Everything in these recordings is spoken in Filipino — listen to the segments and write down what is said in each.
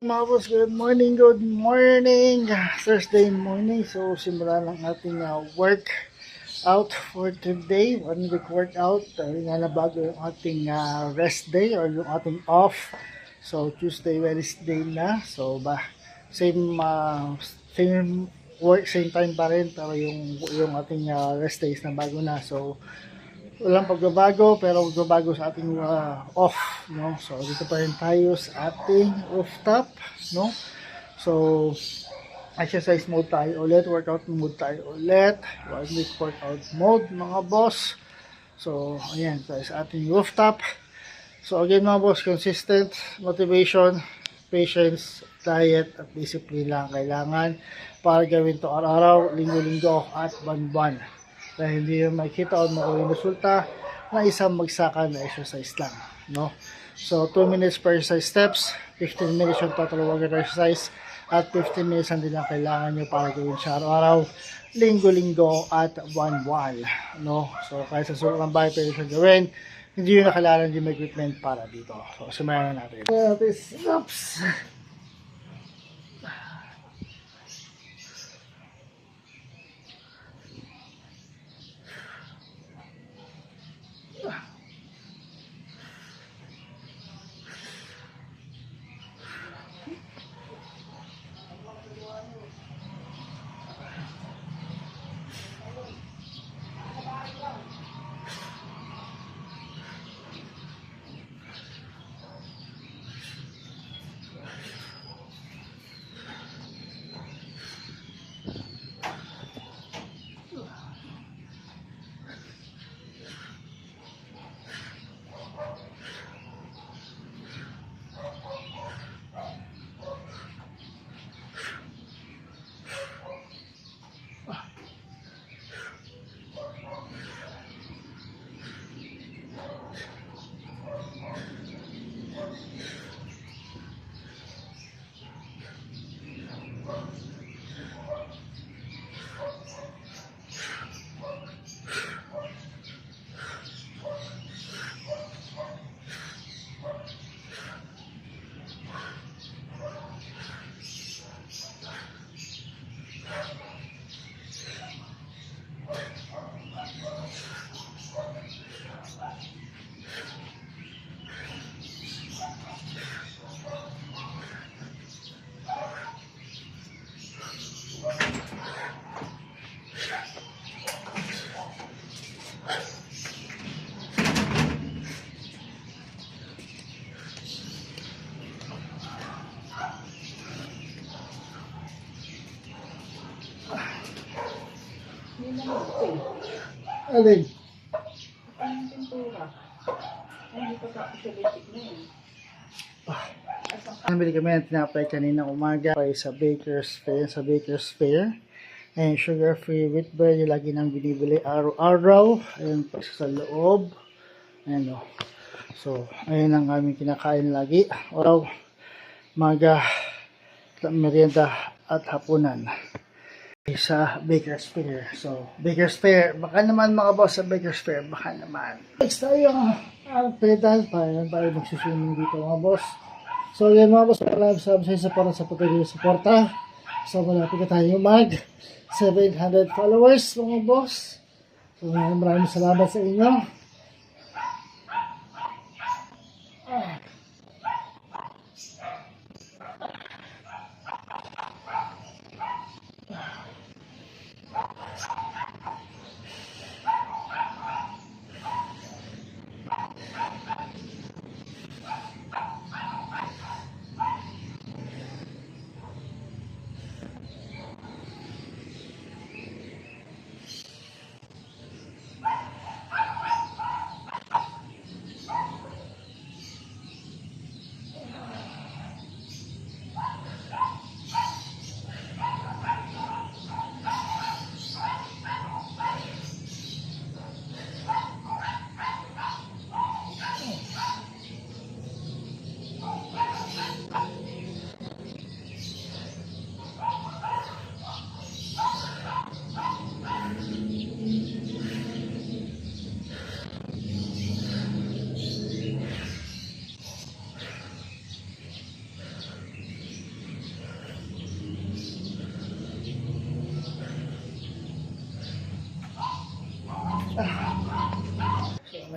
Mga boss, good morning, good morning. Thursday morning, so simulan ang ating work out for today. 1 week workout. Nga na bago yung ating rest day or yung ating off. So Tuesday, Wednesday na. So same work, same time pa rin, pero yung ating rest days na bago na. So walang pagbabago, pero magbabago sa ating off, no? So dito pa rin tayo sa ating rooftop, no? So exercise mode tayo ulit, workout mode tayo ulit, 1 week workout mode mga boss. So ayan, tayo sa ating rooftop. So again mga boss, consistent motivation, patience, diet at discipline lang kailangan para gawin to araw-araw, linggo-linggo at buwan-buwan. Dahil hindi yung makikita o makuha resulta na isang magsaka na exercise lang, no? So 2 minutes per exercise steps, 15 minutes yung total workout exercise, at 15 minutes ang din lang kailangan nyo para gawin siya araw-araw, linggo-linggo at buwan-buwan, no? So kahit sa sulok ng bahay pwede siya gawin, hindi nyo nakailangan yung equipment para dito. So sumayan na natin. Oops! Alin? Ang pintura. Hindi pa tapos sa basic na yun. Nabili kami ng tinapay kanina umaga sa Baker's Fair. And sugar-free wheat bread, yung lagi nang binibili araw-araw. Ayan pa sa loob. Ayan o. So, ayan ang aming kinakain lagi. Araw, maga, merienda at hapunan. Sa Baker's Fair. So, Baker's Fair. Baka naman mga boss sa Baker's Fair. Baka naman. Next tayo ang pedal. Parang tayo magsusunin dito mga boss. So, yan mga boss. Maraming sa para sa patuloy suporta. So, malapit na tayo mag 700 followers mga boss. So, maraming salamat sa inyo.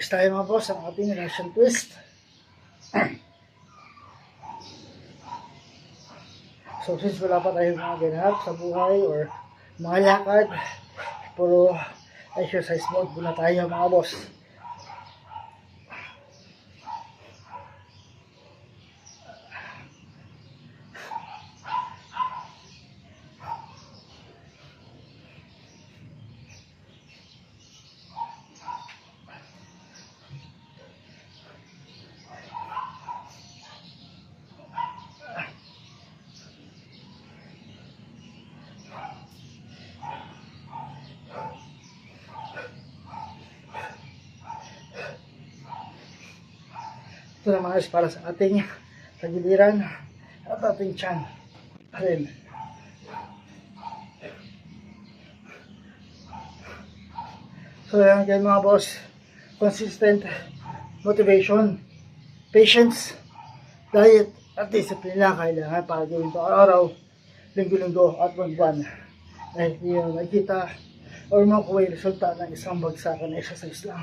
Next tayo mga boss, ang ating Russian twist. So since wala pa tayong mga ganap sa buhay or mga lakad, puro exercise mode muna tayo mga boss. Ito naman is para sa ating tagiliran at ating tiyan rin. So yan kayo mga boss, consistent motivation, patience, diet at discipline lang kailangan para gawin ito araw-araw, linggo-linggo at buwan-buwan. Dahil hindi nyo makikita or makuha yung resulta ng isang bagsakan na exercise lang.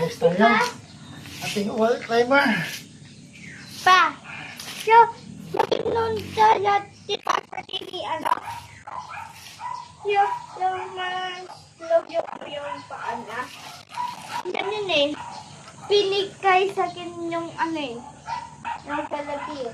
Next tayo, ating wall climber. Pa, yung nung kita sa TV, ano? Yung slow yung paan na. Yan yun eh. Pinigay sa akin yung ano eh. Yung kalati eh.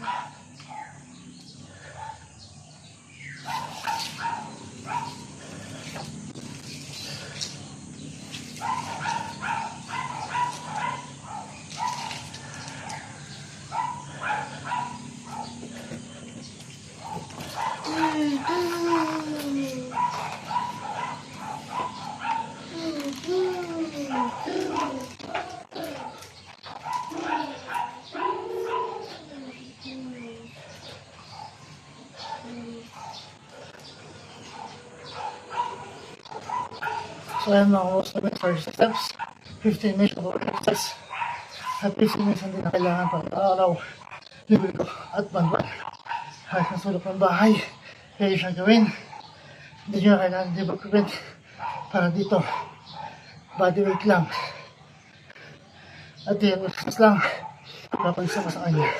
So ayan mga boss, namin first steps, 15 minutes of exercise. At 15 minutes hindi na kailangan pang araw, linggo at buwan-buwan. Kahit sa sulok ng bahay, kaya siyang gawin. Hindi nyo na kailangan development para dito. Body weight lang. At yung exercise lang, papansin ko sa kanya.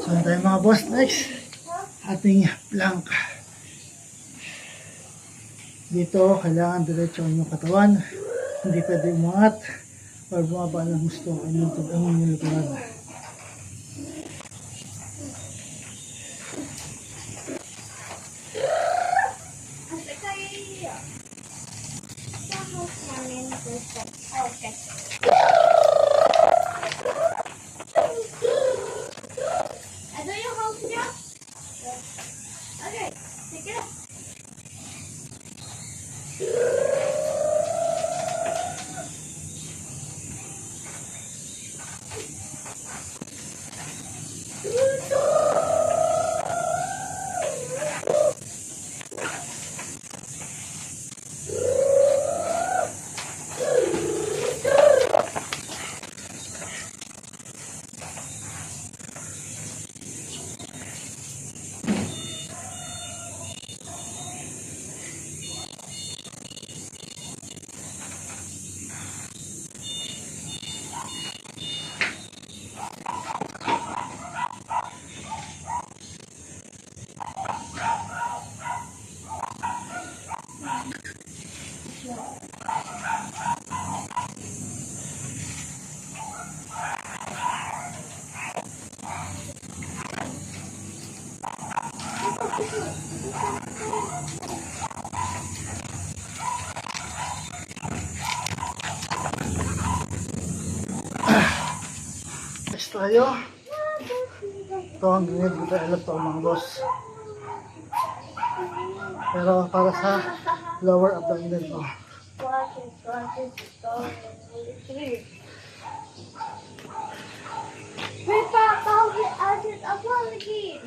So yun tayo mga boss, next ating plank. Dito kailangan diretso ang inyong katawan, hindi pwede umangat or bumaba ng gusto ang inyong likuran. Okay. Ano yung house niya? Okay, sige. Next tayo. Ito ang hindi ko alam to mga boss. Pero para sa lower abdominal to. May pakawin asin ako lagi.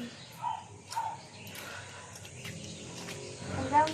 Hanggang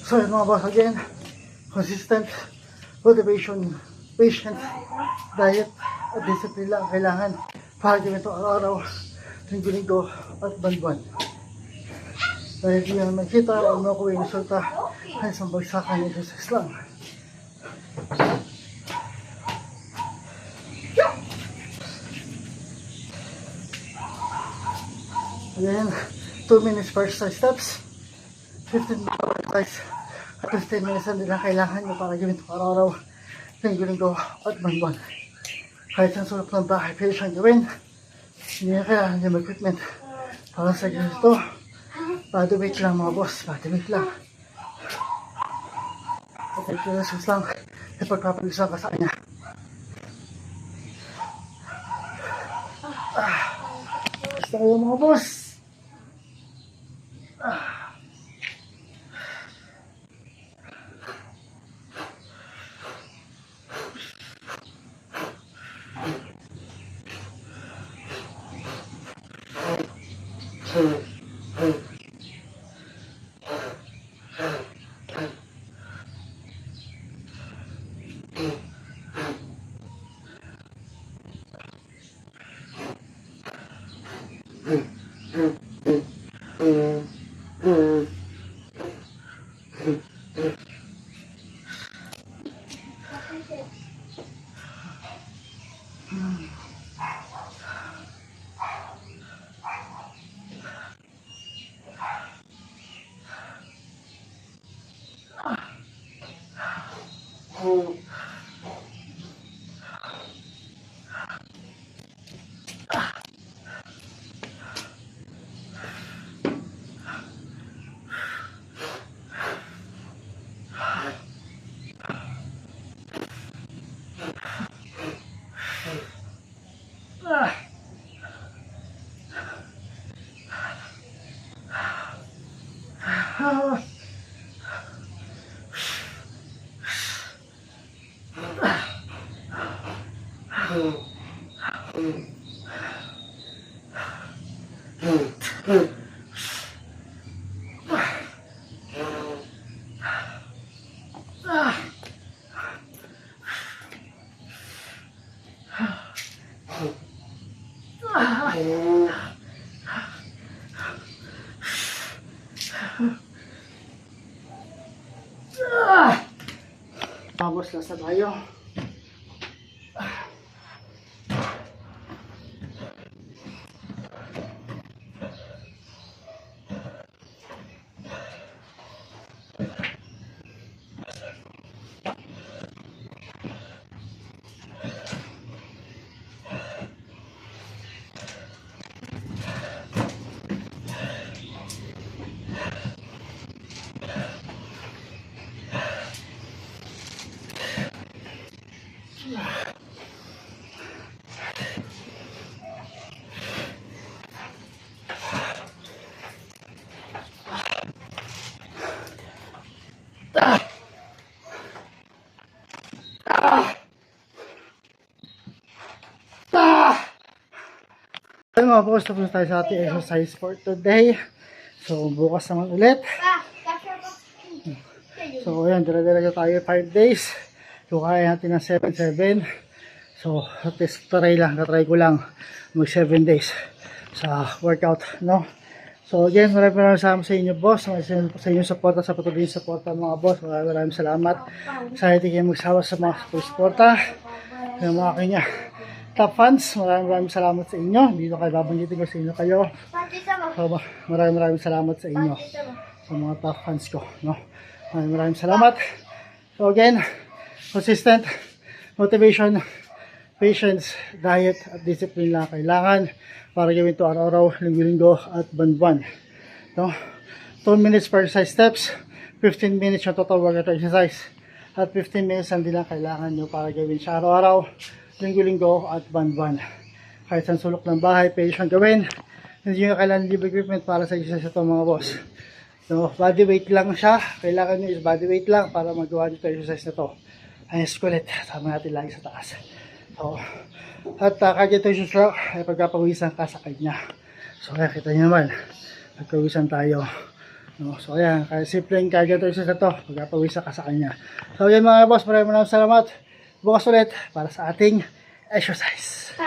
So yun mga boss, again, consistent motivation, patience, diet, at discipline lang ang kailangan para gawin ito araw-araw, linggo-linggo, at buwan-buwan. Dahil di yan makita o makuha yung resulta ay isang bagsakan ng exercise lang. Again, 2 minutes per exercise steps, 15 minutes per exercise, at 15 minutes na din ang kailangan nyo para gawin ito araw-araw, linggo-linggo, at buwan-buwan. Kahit sa sulap ng bahay, pwede siyang gawin. Hindi na kailangan yung equipment para sa ganito. Body weight lang mga boss, body weight lang. At exercise lang, ipagpapagusan ka sa kanya. Basta kayo mga boss. Tapos lasa tayo. Ayun mga boss, tapos tayo sa ating exercise for today. So bukas naman ulit. Kasha ba? So, ayan, dire-diretso tayo 5 days. So, kaya natin ng 7-7. So, at least try ko lang mag 7 days sa workout, no? So, again, maraming salamat sa inyo, boss. Sa inyong suporta, sa patuloy yung suporta, mga boss. Maraming salamat. Sana hindi kayo magsawa sa mga suporta. Yung mga kanya top fans, maraming salamat sa inyo. Dito kayo babanggitin ko sa inyo kayo. So, maraming salamat sa inyo, sa mga top fans ko, no? Maraming salamat. So again, consistent motivation, patience, diet at discipline lang kailangan para gawin ito araw-araw, linggo-linggo at buwan-buwan, no? 2 minutes per exercise steps, 15 minutes yung total workout exercise, at 15 minutes lang din lang kailangan nyo para gawin siya araw-araw, linggo-linggo at buwan-buwan. Kahit sa sulok ng bahay, pwede siyang gawin. Hindi nyo kailangan libre equipment para sa exercise ito, mga boss. So, body weight lang siya. Kailangan nyo is body weight lang para magawa nyo ito exercise na to. Ay, skulit. Tama natin lagi sa taas. So, at kagaya ito yung stroke, ay pagkapawisan ka sa kanya. So, kaya kita nyo naman. Pagkawisan tayo. No? So, ayan. Kaya simpleng kagaya ito yung exercise na to. Pagkapawisan ka sa kanya. So, ayan mga boss. Maraming salamat. Bukas ulit para sa ating exercise.